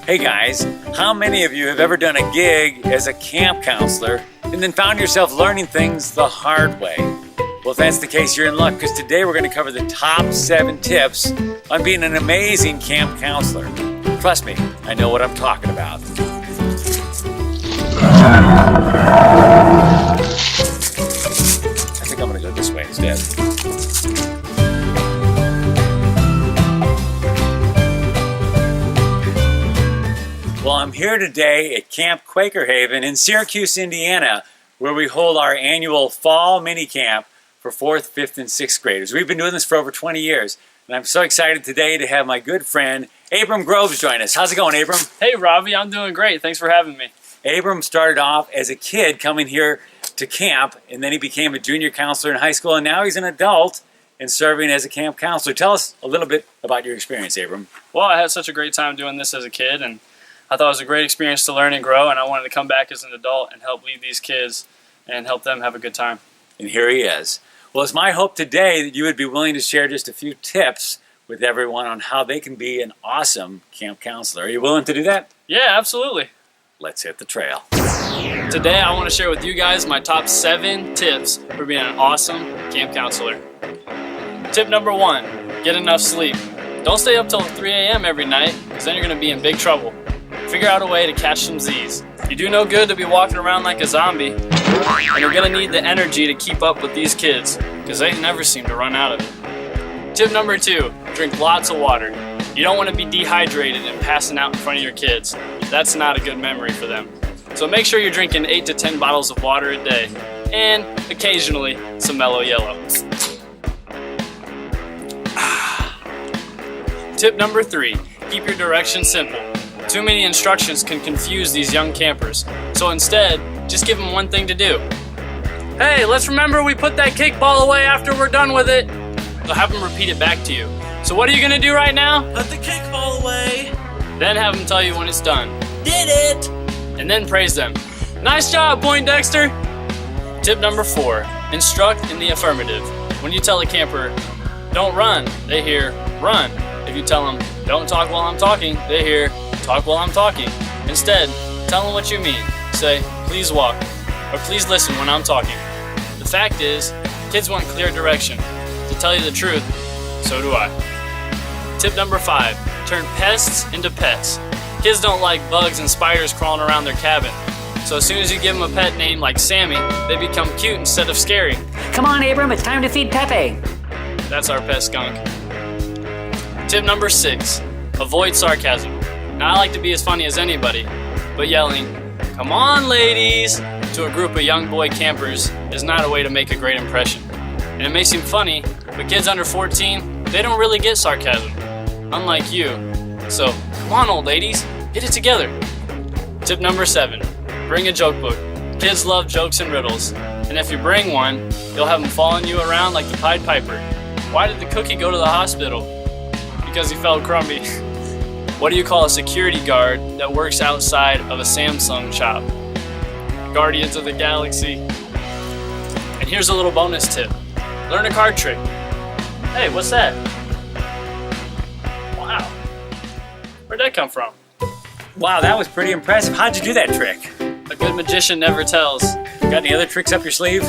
Hey guys, how many of you have ever done a gig as a camp counselor and then found yourself learning things the hard way? Well, if that's the case, you're in luck, because today we're going to cover the top 7 tips on being an amazing camp counselor. Trust me, I know what I'm talking about. I think I'm going to go this way instead. Well, I'm here today at Camp Quaker Haven in Syracuse, Indiana, where we hold our annual fall mini camp for 4th, 5th, and 6th graders. We've been doing this for over 20 years, and I'm so excited today to have my good friend Abram Groves join us. How's it going, Abram? Hey, Robbie, I'm doing great. Thanks for having me. Abram started off as a kid coming here to camp, and then he became a junior counselor in high school, and now he's an adult and serving as a camp counselor. Tell us a little bit about your experience, Abram. Well, I had such a great time doing this as a kid, and I thought it was a great experience to learn and grow, and I wanted to come back as an adult and help lead these kids and help them have a good time. And here he is. Well, it's my hope today that you would be willing to share just a few tips with everyone on how they can be an awesome camp counselor. Are you willing to do that? Yeah, absolutely. Let's hit the trail. Today, I want to share with you guys my top 7 tips for being an awesome camp counselor. Tip number 1, get enough sleep. Don't stay up till 3 a.m. every night, because then you're going to be in big trouble. Figure out a way to catch some Z's. You do no good to be walking around like a zombie, and you're going to need the energy to keep up with these kids, because they never seem to run out of it. Tip number 2, drink lots of water. You don't want to be dehydrated and passing out in front of your kids. That's not a good memory for them. So make sure you're drinking 8 to 10 bottles of water a day, and occasionally some mellow yellow. Tip number 3, keep your directions simple. Too many instructions can confuse these young campers, so instead, just give them one thing to do. Hey, let's remember we put that cake ball away after we're done with it. So have them repeat it back to you. So what are you gonna do right now? Put the cake ball away. Then have them tell you when it's done. Did it. And then praise them. Nice job, Poindexter. Tip number 4, instruct in the affirmative. When you tell a camper, don't run, they hear, run. If you tell them, don't talk while I'm talking, they hear, talk while I'm talking. Instead, tell them what you mean. Say, please walk, or please listen when I'm talking. The fact is, kids want clear direction. To tell you the truth, so do I. Tip number 5, turn pests into pets. Kids don't like bugs and spiders crawling around their cabin. So as soon as you give them a pet name like Sammy, they become cute instead of scary. Come on, Abram, it's time to feed Pepe. That's our pet skunk. Tip number 6, avoid sarcasm. Now, I like to be as funny as anybody, but yelling, "Come on, ladies," to a group of young boy campers is not a way to make a great impression. And it may seem funny, but kids under 14, they don't really get sarcasm, unlike you. So, come on, old ladies, get it together. Tip number 7, bring a joke book. Kids love jokes and riddles, and if you bring one, you'll have them following you around like the Pied Piper. Why did the cookie go to the hospital? Because he felt crumby. What do you call a security guard that works outside of a Samsung shop? Guardians of the Galaxy. And here's a little bonus tip. Learn a card trick. Hey, what's that? Wow. Where'd that come from? Wow, that was pretty impressive. How'd you do that trick? A good magician never tells. Got any other tricks up your sleeve?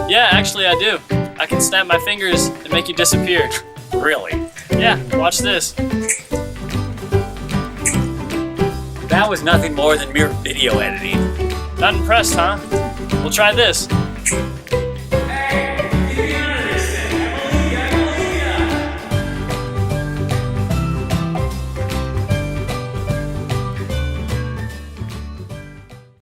Yeah, actually I do. I can snap my fingers and make you disappear. Really? Yeah, watch this. That was nothing more than mere video editing. Not impressed, huh? We'll try this.